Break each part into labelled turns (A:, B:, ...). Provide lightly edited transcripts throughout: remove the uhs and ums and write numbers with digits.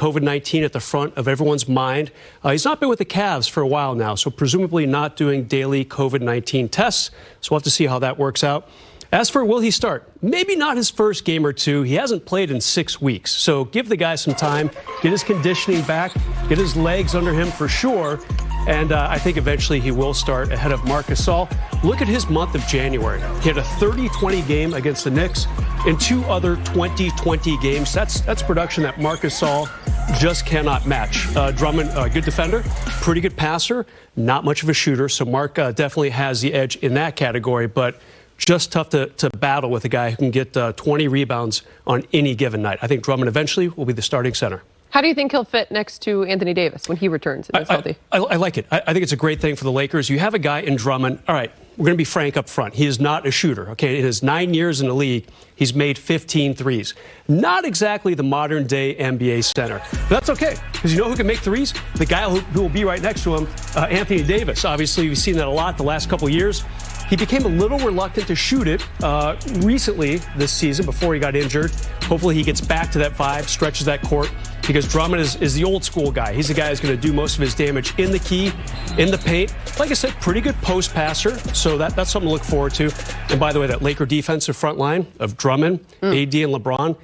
A: COVID-19 at the front of everyone's mind. He's not been with the Cavs for a while now, so presumably not doing daily COVID-19 tests. So we'll have to see how that works out. As for will he start? Maybe not his first game or two. He hasn't played in 6 weeks. So give the guy some time, get his conditioning back, get his legs under him for sure. And I think eventually he will start ahead of Marc Gasol. Look at his month of January. He had a 30-20 game against the Knicks and 2 other 20-20 games. That's production that Marc Gasol just cannot match. Drummond, good defender, pretty good passer, not much of a shooter. So Marc definitely has the edge in that category, but just tough to battle with a guy who can get 20 rebounds on any given night. I think Drummond eventually will be the starting center.
B: How do you think he'll fit next to Anthony Davis when he returns and is healthy?
A: I like it. I think it's a great thing for the Lakers. You have a guy in Drummond. All right, we're going to be frank up front. He is not a shooter. Okay, in his 9 years in the league, he's made 15 threes. Not exactly the modern day NBA center. But that's okay, because you know who can make threes? The guy who will be right next to him, Anthony Davis. Obviously, we've seen that a lot the last couple of years. He became a little reluctant to shoot it recently this season before he got injured. Hopefully he gets back to that vibe, stretches that court, because Drummond is the old school guy. He's the guy who's going to do most of his damage in the key, in the paint. Like I said, pretty good post passer, so that's something to look forward to. And by the way, that Laker defensive front line of Drummond, AD, and LeBron,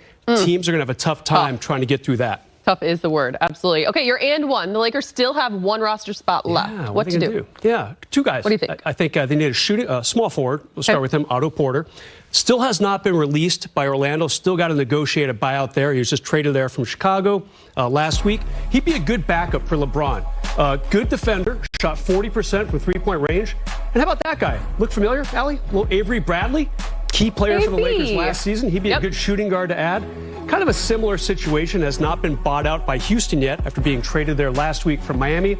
A: teams are going to have a tough time trying to get through that.
B: Tough is the word, absolutely. Okay, you're and one. The Lakers still have one roster spot left.
A: Yeah,
B: what to do?
A: Yeah, 2 guys.
B: What do you think?
A: I think they need a small forward. We'll start with him, Otto Porter. Still has not been released by Orlando. Still got to negotiate a buyout there. He was just traded there from Chicago last week. He'd be a good backup for LeBron. Good defender, shot 40% from three-point range. And how about that guy? Look familiar, Allie? Little Avery Bradley, key player for the Lakers last season. He'd be a good shooting guard to add. Kind of a similar situation, has not been bought out by Houston yet after being traded there last week from Miami.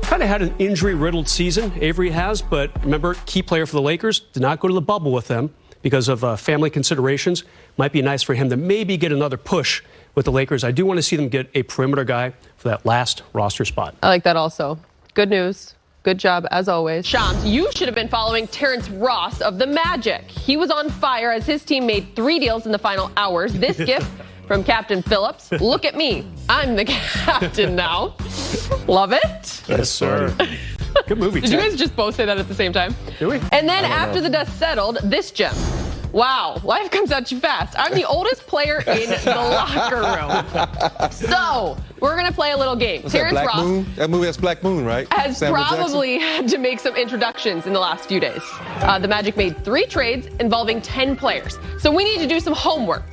A: Kind of had an injury-riddled season, Avery has, but remember, key player for the Lakers, did not go to the bubble with them because of family considerations. Might be nice for him to maybe get another push with the Lakers. I do want to see them get a perimeter guy for that last roster spot.
B: I like that also. Good news. Good job, as always. Shams, you should have been following Terrence Ross of the Magic. He was on fire as his team made 3 deals in the final hours. This gift from Captain Phillips. Look at me. I'm the captain now. Love it.
A: Yes, sir. Good movie.
B: Did you guys just both say that at the same time?
A: Did we?
B: And then after the dust settled, this gem. Wow, life comes at you fast. I'm the oldest player in the locker room. So, we're going to play a little game. Terrence
C: Black
B: Ross
C: Moon? That movie, that's Black Moon, right?
B: has
C: Samuel
B: probably had to make some introductions in the last few days. The Magic made 3 trades involving 10 players. So we need to do some homework.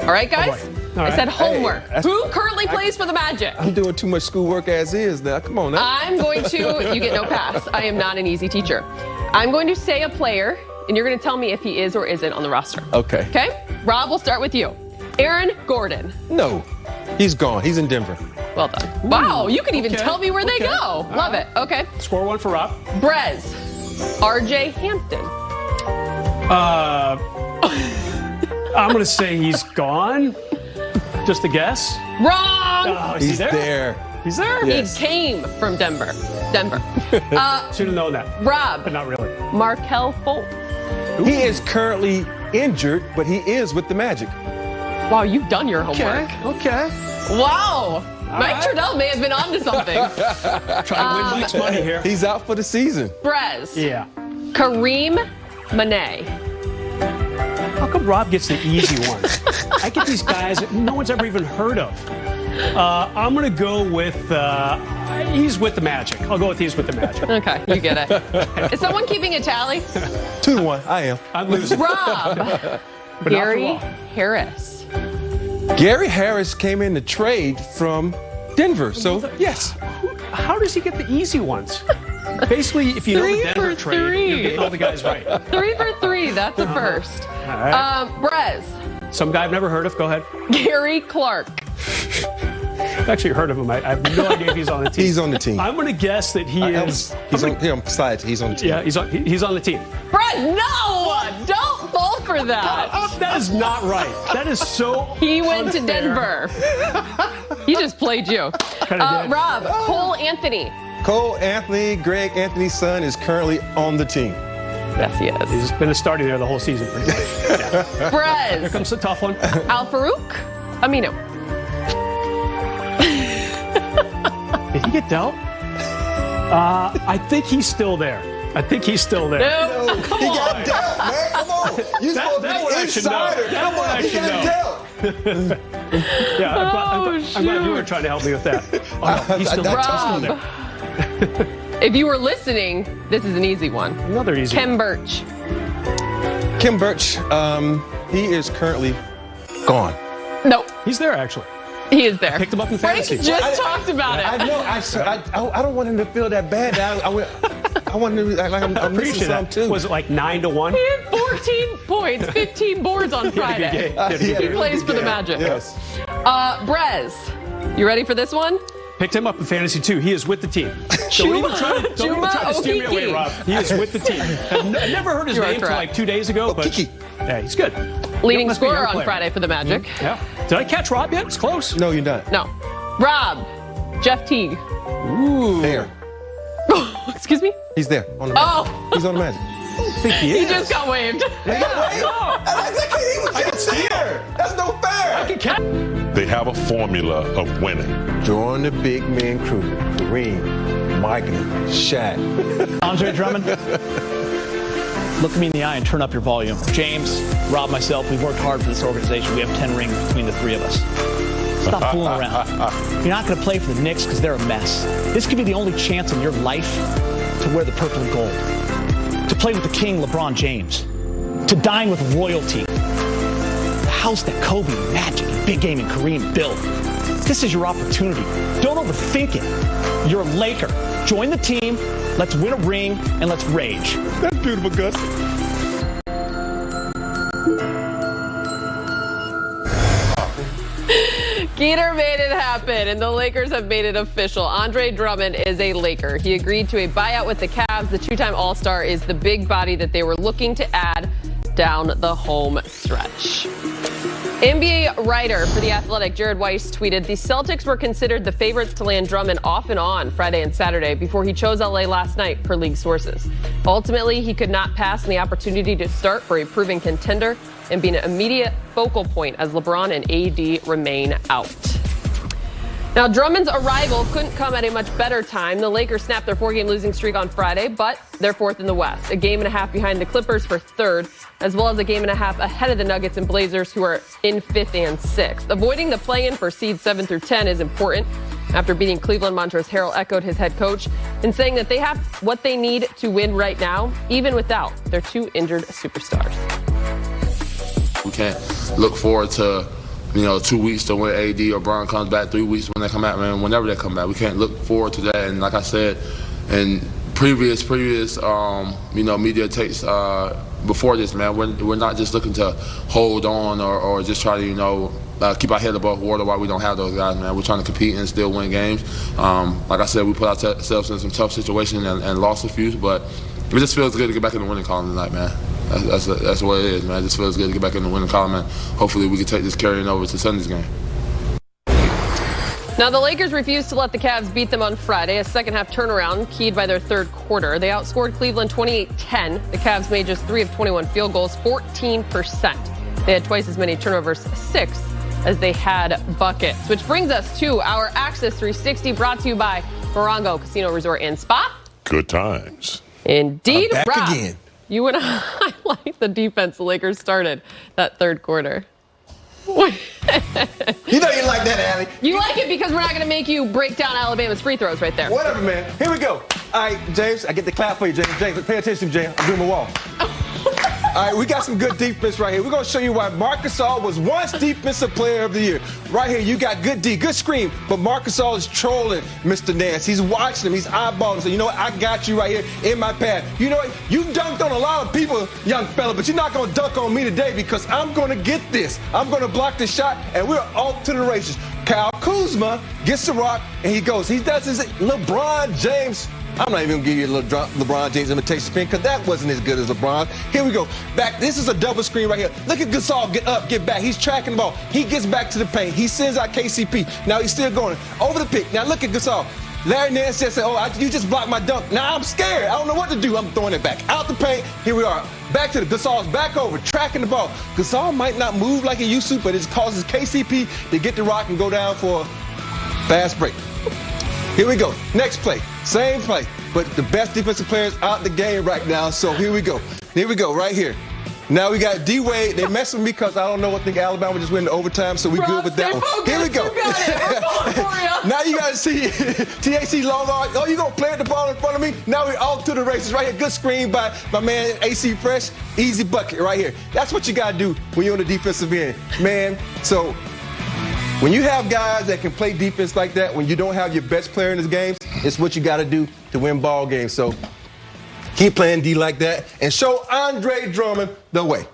B: All right, guys?
A: All right.
B: I said homework.
C: Hey,
B: who currently plays for the Magic?
C: I'm doing too much schoolwork as is now. Come on now.
B: I'm going to, you get no pass. I am not an easy teacher. I'm going to say a player, and you're going to tell me if he is or isn't on the roster.
C: Okay.
B: Okay? Rob, we'll start with you. Aaron Gordon.
C: No, he's gone. He's in Denver.
B: Well done. Wow, you can even tell me where they go. Love it. Okay.
A: Score 1 for Rob.
B: Brez. RJ Hampton.
A: I'm going to say he's gone. Just a guess.
B: Wrong!
A: Oh,
C: He's there.
A: He's there?
C: Yes.
B: He came from Denver.
A: Should have known that.
B: Rob.
A: But not really.
B: Markelle Fultz.
C: He is currently injured, but he is with the Magic.
B: Wow, you've done your homework.
A: Okay.
B: Wow. Mike Trudell may have been onto something.
A: Trying to win Mike's money here.
C: He's out for the season.
B: Brez.
A: Yeah.
B: Kareem Manet.
A: How come Rob gets the easy ones? I get these guys that no one's ever even heard of. I'm going to go with, he's with the Magic. I'll go with he's with the Magic.
B: Okay, you get it. Is someone keeping a tally?
C: 2-1. I am.
A: I'm losing.
B: Rob.
A: But
B: Gary
A: not for long.
B: Harris.
C: Gary Harris came in the trade from Denver, so yes.
A: How does he get the easy ones? Basically, if you know the
B: 3
A: Denver
B: for
A: trade,
B: 3.
A: you're getting all the guys right.
B: 3 for 3, that's a first.
A: All right.
B: Brez.
A: Some guy I've never heard of. Go ahead.
B: Gary Clark.
A: I've actually heard of him. I have no idea if he's on the team.
C: He's on the team.
A: I'm going to guess that he is.
C: He's on. Here, besides, he's on the team.
A: Yeah, he's on the team.
B: Brez, no! Don't fall for that.
A: That is not right. That is so
B: He went to
A: unfair.
B: Denver. He just played you.
A: Kinda did.
B: Rob, Cole Anthony.
C: Cole Anthony, Greg Anthony's son, is currently on the team.
B: Yes, he is.
A: He's been a starter there the whole season. Pretty much. Yeah.
B: Brez.
A: Here comes the tough one.
B: Al Farouk Aminu.
A: he get dealt? I think he's still there.
B: No.
C: He got dealt, man. Come on. You supposed to be an insider. Come on, he got dealt.
A: Yeah, I'm glad you were trying to help me with that. Oh, no, he's still there.
B: If you were listening, this is an easy one.
A: Another easy
B: Kem
A: one.
B: Birch.
C: Kem Birch, he is currently gone.
B: No,
A: He's there, actually.
B: he is there.
A: Picked him up in
B: Frank
A: fantasy.
B: just talked about it.
C: I know. I don't want him to feel that bad. I want him to act like I'm missing
A: Appreciate
C: some
A: that.
C: too.
A: Was it like 9-1?
B: He had 14 points, 15 boards on Friday. He plays for the Magic.
C: Yes.
B: Brez, you ready for this one?
A: Picked him up in fantasy too. He is with the team. Don't even try to steer me away, Rob. He is with the team. I never heard his
B: You are
A: name until
B: correct.
A: like 2 days ago, but
C: Kiki.
A: yeah, he's good.
B: Leading
A: Must be a young
B: scorer on
A: player.
B: Friday for the Magic.
A: Yeah. Did I catch Rob yet? It's close.
C: No, you're not.
B: No. Rob, Jeff Teague.
A: Ooh.
C: There.
B: Excuse me?
C: He's there. On the Magic.
B: Oh,
C: He's on the Magic.
A: I think he
B: he
A: is.
B: just got waved.
C: He was just there. That's no fair.
D: They have a formula of winning.
C: Join the big man crew. Kareem, Michael, Shaq.
E: Andre Drummond, look me in the eye and turn up your volume. James, Rob, myself, we've worked hard for this organization. We have 10 rings between the three of us. Stop fooling around. You're not going to play for the Knicks because they're a mess. This could be the only chance in your life to wear the purple and gold. To play with the king, LeBron James. To dine with royalty. The house that Kobe, Magic, and Big Game and Kareem built. This is your opportunity. Don't overthink it. You're a Laker. Join the team. Let's win a ring and let's rage.
C: That's beautiful, Gus.
B: Geeter made it happen, and the Lakers have made it official. Andre Drummond is a Laker. He agreed to a buyout with the Cavs. The two-time All-Star is the big body that they were looking to add down the home stretch. NBA writer for The Athletic, Jared Weiss, tweeted, the Celtics were considered the favorites to land Drummond off and on Friday and Saturday before he chose LA last night, per league sources. Ultimately, he could not pass on the opportunity to start for a proven contender and be an immediate focal point as LeBron and AD remain out. Now, Drummond's arrival couldn't come at a much better time. The Lakers snapped their 4-game losing streak on Friday, but they're fourth in the West, a game and a half behind the Clippers for third, as well as a game and a half ahead of the Nuggets and Blazers, who are in fifth and sixth. Avoiding the play-in for seeds 7 through 10 is important. After beating Cleveland, Montrezl Harrell echoed his head coach in saying that they have what they need to win right now, even without their two injured superstars.
F: We can't look forward to, 2 weeks to when AD or Bron comes back, 3 weeks when they come back, man, whenever they come back. We can't look forward to that. And like I said, in previous media takes before this, man, we're not just looking to hold on or just try to, keep our head above water while we don't have those guys, man. We're trying to compete and still win games. Like I said, we put ourselves in some tough situations and lost a few, but it just feels good to get back in the winning column tonight, man. That's the way it is, man. It just feels good to get back in the winning column, and hopefully we can take this carrying over to Sunday's game.
B: Now, the Lakers refused to let the Cavs beat them on Friday, a second-half turnaround keyed by their third quarter. They outscored Cleveland 28-10. The Cavs made just 3 of 21 field goals, 14%. They had twice as many turnovers, 6, as they had buckets. Which brings us to our Access 360, brought to you by Morongo Casino Resort and Spa.
D: Good times.
B: Indeed,
C: I'm back
B: Rob,
C: again.
B: you and I like the defense the Lakers started that third quarter. Wait.
C: You know you like that, Allie.
B: You like it because we're not going to make you break down Alabama's free throws right there.
C: Whatever, man. Here we go. All right, James, I get the clap for you, James. James, pay attention, James. I'm doing my wall. All right, we got some good defense right here. We're going to show you why Marc Gasol was once Defensive Player of the Year. Right here, you got good D, good screen, but Marc Gasol is trolling Mr. Nance. He's watching him. He's eyeballing. So, you know what? I got you right here in my path. You know what? You dunked on a lot of people, young fella, but you're not going to dunk on me today because I'm going to get this. I'm going to block this shot, and we're off to the races. Kyle Kuzma gets the rock, and he goes. He does his LeBron James. I'm not even going to give you a little LeBron James imitation spin because that wasn't as good as LeBron. Here we go. Back. This is a double screen right here. Look at Gasol get up, get back. He's tracking the ball. He gets back to the paint. He sends out KCP. Now he's still going over the pick. Now look at Gasol. Larry Nance just said, you just blocked my dunk. Now I'm scared. I don't know what to do. I'm throwing it back out the paint. Here we are. Back to the Gasol's back over, tracking the ball. Gasol might not move like he used to, but it causes KCP to get the rock and go down for a fast break. Here we go. Next play. Same play. But the best defensive players out the game right now. So here we go. Here we go, right here. Now we got D-Wade. They mess with me because I don't know what. I think Alabama just went into overtime, so we good with that one. Here we go.
B: You got it. We're going for you.
C: Now you got to see TAC long arm. Oh, you going to plant the ball in front of me? Now we're off to the races right here. Good screen by my man AC Fresh. Easy bucket right here. That's what you got to do when you're on the defensive end, man. So when you have guys that can play defense like that, when you don't have your best player in this game, it's what you got to do to win ball games. So keep playing D like that and show Andre Drummond the way.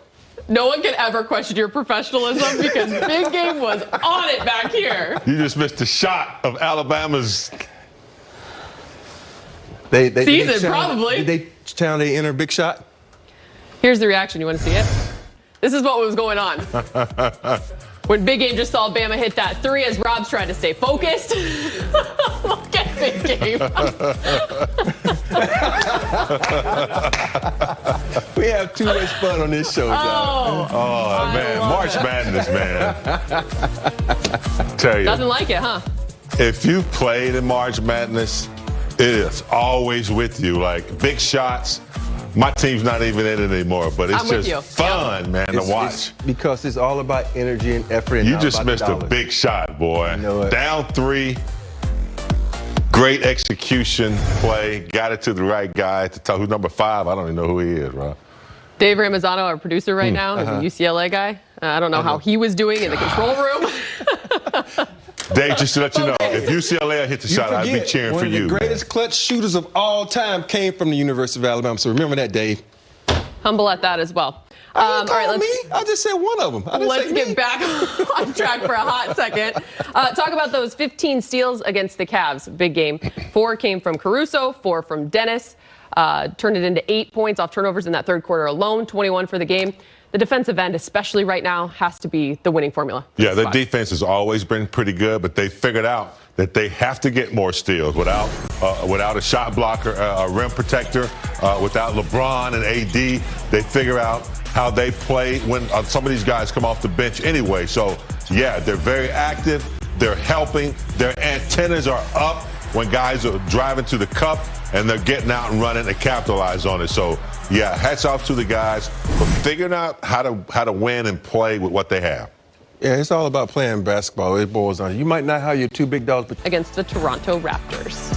B: No one can ever question your professionalism because Big Game was on it back here.
D: You just missed a shot of Alabama's
B: season, probably.
C: Did they channel their inner big shot?
B: Here's the reaction. You want to see it? This is what was going on. When Big Game just saw Bama hit that three as Rob's trying to stay focused. Look at Big Game.
C: We have too much fun on this show, guys.
D: Oh, man. March Madness, man. Tell you.
B: Nothing like it, huh?
D: If you played in March Madness, it is always with you. Like, big shots. My team's not even in it anymore, but it's just fun, man, to watch.
C: It's because it's all about energy and effort. And
D: you just missed a big shot, boy.
C: You know
D: down 3. Great execution play. Got it to the right guy at the top. Who's number 5? I don't even know who he is, Rob.
B: Dave Ramazano, our producer right now, is a UCLA guy. I don't know how he was doing in the control room.
D: Dave, just to let you know, if UCLA hit the shot, I'd be cheering for you.
C: One of the greatest clutch shooters of all time came from the University of Alabama. So remember that, Dave.
B: Humble at that as well. All right,
C: I just said one of them.
B: Let's get back on track for a hot second. Talk about those 15 steals against the Cavs. Big game. 4 came from Caruso, 4 from Dennis. Turned it into 8 points off turnovers in that third quarter alone, 21 for the game. The defensive end, especially right now, has to be the winning formula.
D: Yeah, the defense has always been pretty good, but they figured out that they have to get more steals without a shot blocker, a rim protector, without LeBron and AD. They figure out how they play when some of these guys come off the bench anyway. So, yeah, they're very active. They're helping. Their antennas are up when guys are driving to the cup, and they're getting out and running and capitalize on it. So, yeah, hats off to the guys for figuring out how to win and play with what they have.
C: Yeah, it's all about playing basketball. It boils down. You might not have your 2 big dogs, but
B: against the Toronto Raptors.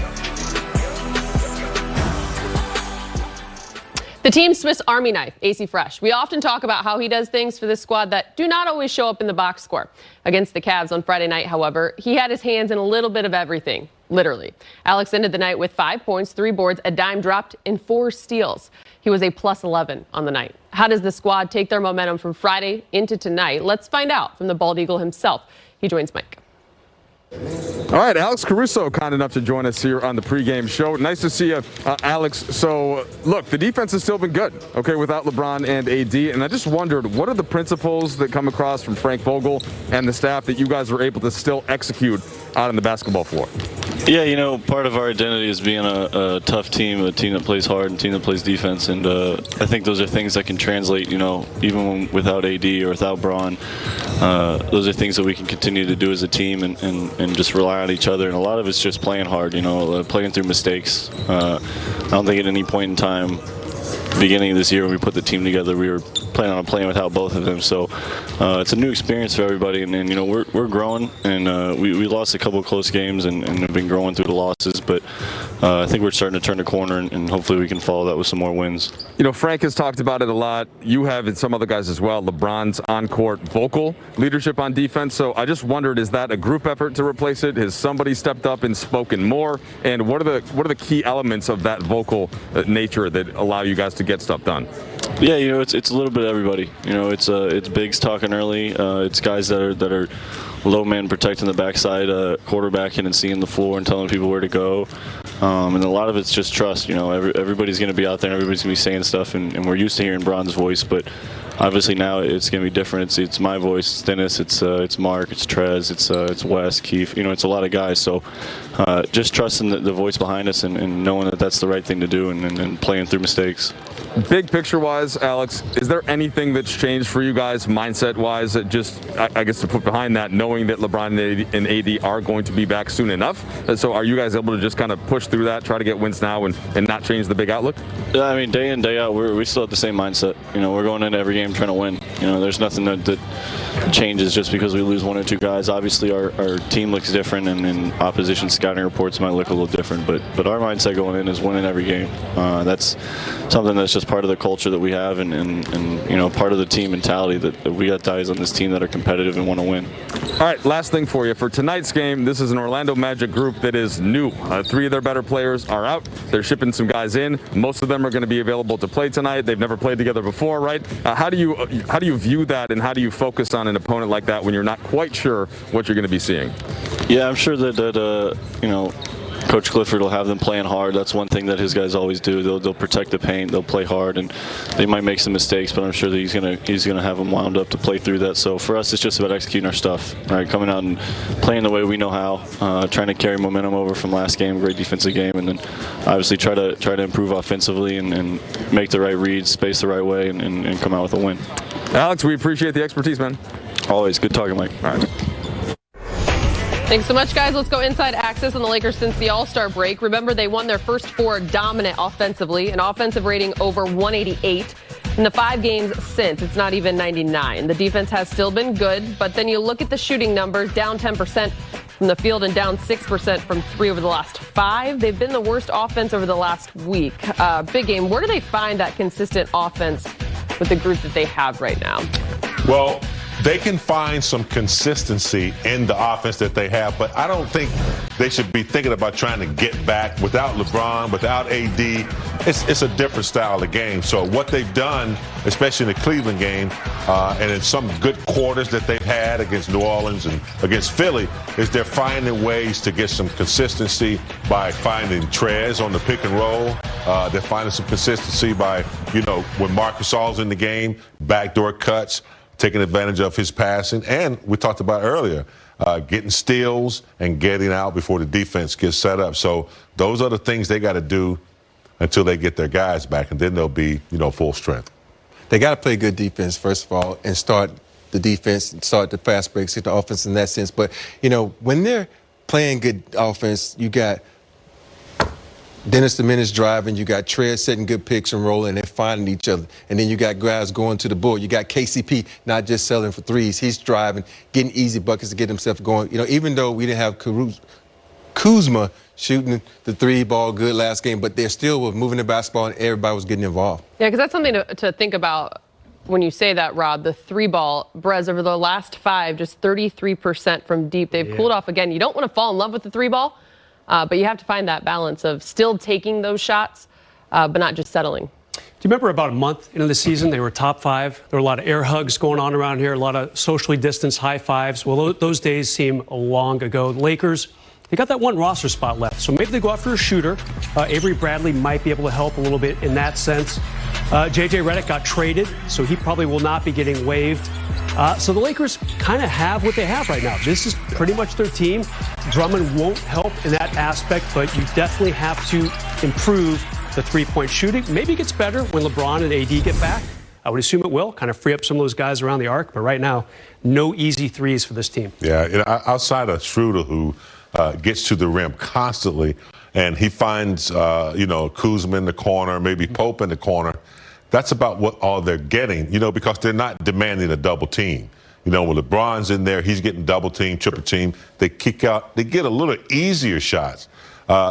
B: The team's Swiss Army knife, AC Fresh. We often talk about how he does things for this squad that do not always show up in the box score. Against the Cavs on Friday night, however, he had his hands in a little bit of everything, literally. Alex ended the night with 5 points, 3 boards, a dime dropped, and 4 steals. He was a plus 11 on the night. How does the squad take their momentum from Friday into tonight? Let's find out from the Bald Eagle himself. He joins Mike.
G: All right, Alex Caruso, kind enough to join us here on the pregame show. Nice to see you, Alex. So, look, the defense has still been good, okay, without LeBron and AD. And I just wondered, what are the principles that come across from Frank Vogel and the staff that you guys were able to still execute out on the basketball floor?
H: Yeah, you know, part of our identity is being a tough team, a team that plays hard, and a team that plays defense. And I think those are things that can translate, you know, even without AD or without Braun. Those are things that we can continue to do as a team and just rely on each other. And a lot of it's just playing hard, you know, playing through mistakes. I don't think at any point in time, beginning of this year when we put the team together, we were planning on playing without both of them. So it's a new experience for everybody, and you know, we're growing, and we lost a couple of close games and have been growing through the losses, but I think we're starting to turn the corner, and hopefully we can follow that with some more wins.
G: You know, Frank has talked about it a lot. You have, and some other guys as well, LeBron's on-court vocal leadership on defense. So I just wondered, is that a group effort to replace it? Has somebody stepped up and spoken more? And what are the key elements of that vocal nature that allow you guys to get stuff done?
H: Yeah, you know, it's a little bit of everybody. You know, it's bigs talking early. It's guys that are low man protecting the backside, quarterbacking and seeing the floor and telling people where to go. And a lot of it's just trust. You know, everybody's going to be out there, and everybody's going to be saying stuff, and we're used to hearing Braun's voice, but obviously now it's going to be different. It's my voice, it's Dennis, it's Mark, it's Trez, it's Wes, Keith. You know, it's a lot of guys. So just trusting the voice behind us and knowing that that's the right thing to do and playing through mistakes.
G: Big picture-wise, Alex, is there anything that's changed for you guys mindset-wise that just, I guess, to put behind that, knowing that LeBron and AD are going to be back soon enough? So are you guys able to just kind of push through that, try to get wins now and not change the big outlook?
H: Yeah, I mean, day in, day out, we still have the same mindset. We're going into every game trying to win. There's nothing that changes just because we lose one or two guys. Obviously, our team looks different, and opposition scouting reports might look a little different. But our mindset going in is winning every game. That's something that's just part of the culture that we have, and part of the team mentality that we got guys on this team that are competitive and want to win.
G: All right, last thing for you. For tonight's game, this is an Orlando Magic group that is new. 3 of their better players are out. They're shipping some guys in. Most of them are going to be available to play tonight. They've never played together before, right? How do you view that, and how do you focus on an opponent like that when you're not quite sure what you're going to be seeing?
H: Yeah, I'm sure that Coach Clifford will have them playing hard. That's one thing that his guys always do. They'll protect the paint. They'll play hard, and they might make some mistakes, but I'm sure that he's gonna have them wound up to play through that. So for us, it's just about executing our stuff, right? Coming out and playing the way we know how, trying to carry momentum over from last game, great defensive game, and then obviously try to improve offensively and make the right reads, space the right way, and come out with a win.
G: Alex, we appreciate the expertise, man.
H: Always good talking, Mike.
G: All right.
B: Thanks so much, guys. Let's go inside access on the Lakers since the All-Star break. Remember, they won their first 4 dominant offensively, an offensive rating over 188. In the 5 games since, it's not even 99. The defense has still been good, but then you look at the shooting numbers, down 10% from the field and down 6% from 3 over the last 5. They've been the worst offense over the last week. Big game. Where do they find that consistent offense with the group that they have right now?
D: Well, they can find some consistency in the offense that they have, but I don't think they should be thinking about trying to get back without LeBron, without AD. It's a different style of game. So what they've done, especially in the Cleveland game, and in some good quarters that they've had against New Orleans and against Philly, is they're finding ways to get some consistency by finding Trez on the pick and roll. They're finding some consistency by, when Marcus Gasol's in the game, backdoor cuts, taking advantage of his passing, and we talked about earlier, getting steals and getting out before the defense gets set up. So those are the things they got to do until they get their guys back, and then they'll be, full strength.
I: They got to play good defense, first of all, and start the defense, start the fast breaks, hit the offense in that sense. But, when they're playing good offense, you got Dennis the Menace driving, you got Trez setting good picks and rolling and finding each other. And then you got guys going to the board. You got KCP not just selling for threes. He's driving, getting easy buckets to get himself going. Even though we didn't have Kuzma shooting the 3 ball good last game, but they still were moving the basketball and everybody was getting involved.
B: Yeah, because that's something to think about when you say that, Rob. The 3 ball, Brez, over the last 5, just 33% from deep. They've cooled off again. You don't want to fall in love with the 3 ball. But you have to find that balance of still taking those shots, but not just settling.
A: Do you remember about a month into the season, they were top 5? There were a lot of air hugs going on around here, a lot of socially distanced high fives. Well, those days seem long ago. The Lakers, they got that one roster spot left. So maybe they go after a shooter. Avery Bradley might be able to help a little bit in that sense. J.J. Redick got traded, so he probably will not be getting waived. So the Lakers kind of have what they have right now. This is pretty much their team. Drummond won't help in that aspect, but you definitely have to improve the three-point shooting. Maybe it gets better when LeBron and AD get back. I would assume it will, kind of free up some of those guys around the arc. But right now, no easy threes for this team.
D: Yeah, outside of Schroeder, who gets to the rim constantly, and he finds, Kuzma in the corner, maybe Pope in the corner. That's about what all they're getting, because they're not demanding a double team. When LeBron's in there, he's getting double team, triple team. They kick out, they get a little easier shots.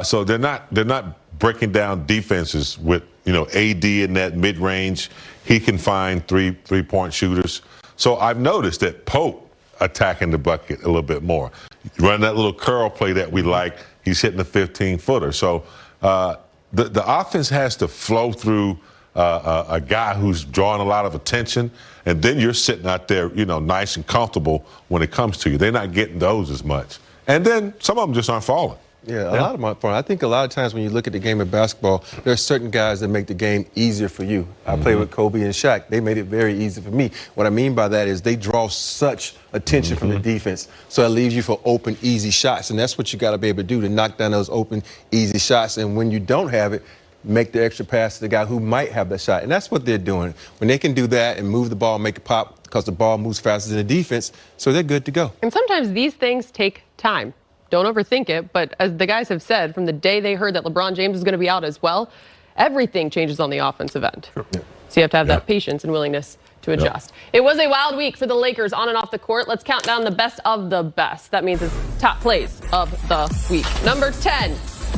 D: So they're not breaking down defenses with, AD in that mid range. He can find three-point shooters. So I've noticed that Pope attacking the bucket a little bit more. Run that little curl play that we like. He's hitting the 15-footer. So the offense has to flow through a guy who's drawing a lot of attention, and then you're sitting out there, nice and comfortable when it comes to you. They're not getting those as much. And then some of them just aren't falling.
I: Yeah, a lot of them aren't falling. I think a lot of times when you look at the game of basketball, there are certain guys that make the game easier for you. I played with Kobe and Shaq. They made it very easy for me. What I mean by that is they draw such attention from the defense, so it leaves you for open, easy shots. And that's what you got to be able to do, to knock down those open, easy shots. And when you don't have it, make the extra pass to the guy who might have that shot. And that's what they're doing. When they can do that and move the ball and make it pop because the ball moves faster than the defense, so they're good to go.
B: And sometimes these things take time. Don't overthink it. But as the guys have said, from the day they heard that LeBron James is going to be out as well, everything changes on the offensive end. Sure. Yeah. So you have to have that patience and willingness to adjust. It was a wild week for the Lakers on and off the court. Let's count down the best of the best. That means it's top plays of the week. Number 10,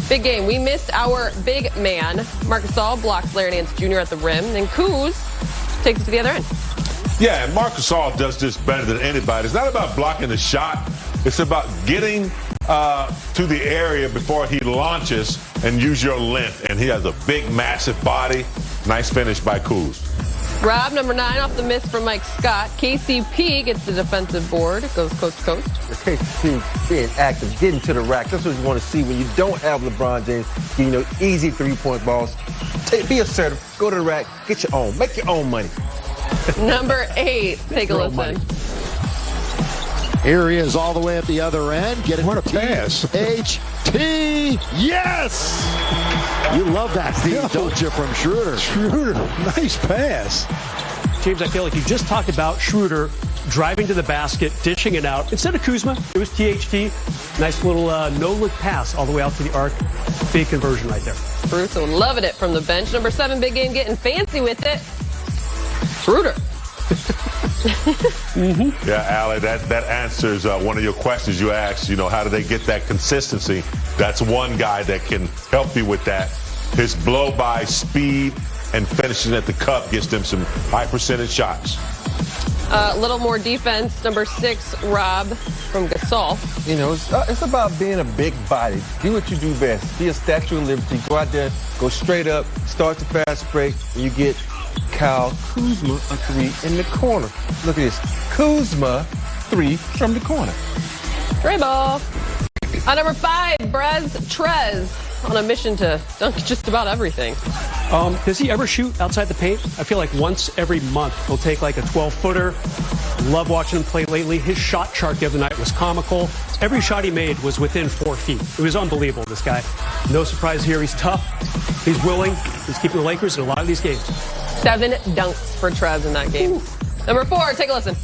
B: big game. We missed our big man. Marc Gasol blocks Larry Nance Jr. at the rim. And Kuz takes it to the other end.
D: Yeah, and Marc Gasol does this better than anybody. It's not about blocking the shot. It's about getting to the area before he launches and use your length. And he has a big, massive body. Nice finish by Kuz.
B: Rob, number 9, off the miss from Mike Scott. KCP gets the defensive board. Goes coast to coast.
I: KCP being active, getting to the rack. That's what you want to see when you don't have LeBron James. Easy three-point balls. Be assertive. Go to the rack. Get your own. Make your own money.
B: Number 8. Take a listen.
J: Here he is all the way at the other end. Get it. What a pass. HT. Yes! You love that feed, don't you, from Schroeder?
K: Schroeder, nice pass.
A: James, I feel like you just talked about Schroeder driving to the basket, dishing it out. Instead of Kuzma, it was THT. Nice little no-look pass all the way out to the arc. Big conversion right there.
B: Caruso loving it from the bench. Number 7, big game, getting fancy with it. Schroeder.
D: Yeah, Allie, that answers one of your questions you asked. How do they get that consistency? That's one guy that can help you with that. His blow-by speed and finishing at the cup gets them some high percentage shots.
B: A little more defense. Number 6, Rob, from Gasol.
I: It's about being a big body. Do what you do best. Be a Statue of Liberty. Go out there, go straight up, start the fast break, and you get Kyle Kuzma a 3 in the corner. Look at this. Kuzma 3 from the corner.
B: Stray ball. Number 5, Trez on a mission to dunk just about everything.
A: Does he ever shoot outside the paint? I feel like once every month he'll take like a 12-footer. Love watching him play lately. His shot chart the other night was comical. Every shot he made was within 4 feet. It was unbelievable, this guy. No surprise here. He's tough. He's willing. He's keeping the Lakers in a lot of these games.
B: 7 dunks for Trez in that game. Ooh. Number 4, take a listen.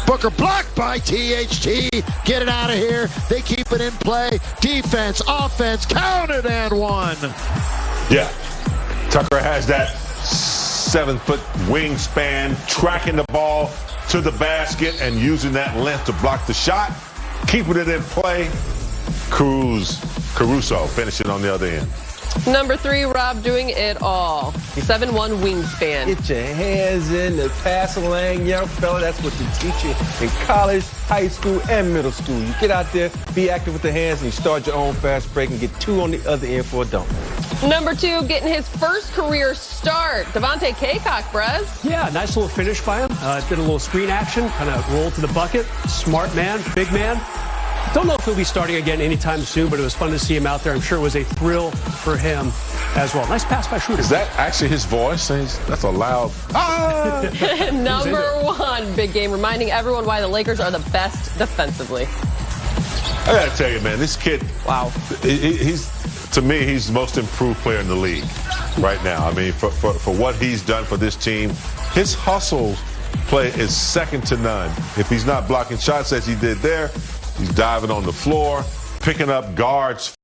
J: Booker blocked by THT. Get it out of here. They keep it in play. Defense, offense, counted and one.
D: Yeah. Tucker has that 7-foot wingspan, tracking the ball to the basket and using that length to block the shot, keeping it in play. Caruso finishing on the other end.
B: Number 3, Rob, doing it all. 7'1" wingspan.
I: Get your hands in the passing lane, young fella. That's what they teach you in college, high school, and middle school. You get out there, be active with the hands, and you start your own fast break and get 2 on the other end for a dunk.
B: Number 2, getting his first career start. Devontae Caycock, Brez.
A: Yeah, nice little finish by him. Did a little screen action, kind of rolled to the bucket. Smart man, big man. Don't know if he'll be starting again anytime soon, but it was fun to see him out there. I'm sure it was a thrill for him as well. Nice pass by Schroeder.
D: Is that actually his voice? That's a loud...
B: Number 1, big game, reminding everyone why the Lakers are the best defensively.
D: I got to tell you, man, this kid...
B: Wow.
D: To me, he's the most improved player in the league right now. I mean, for what he's done for this team, his hustle play is second to none. If he's not blocking shots as he did there, he's diving on the floor, picking up guards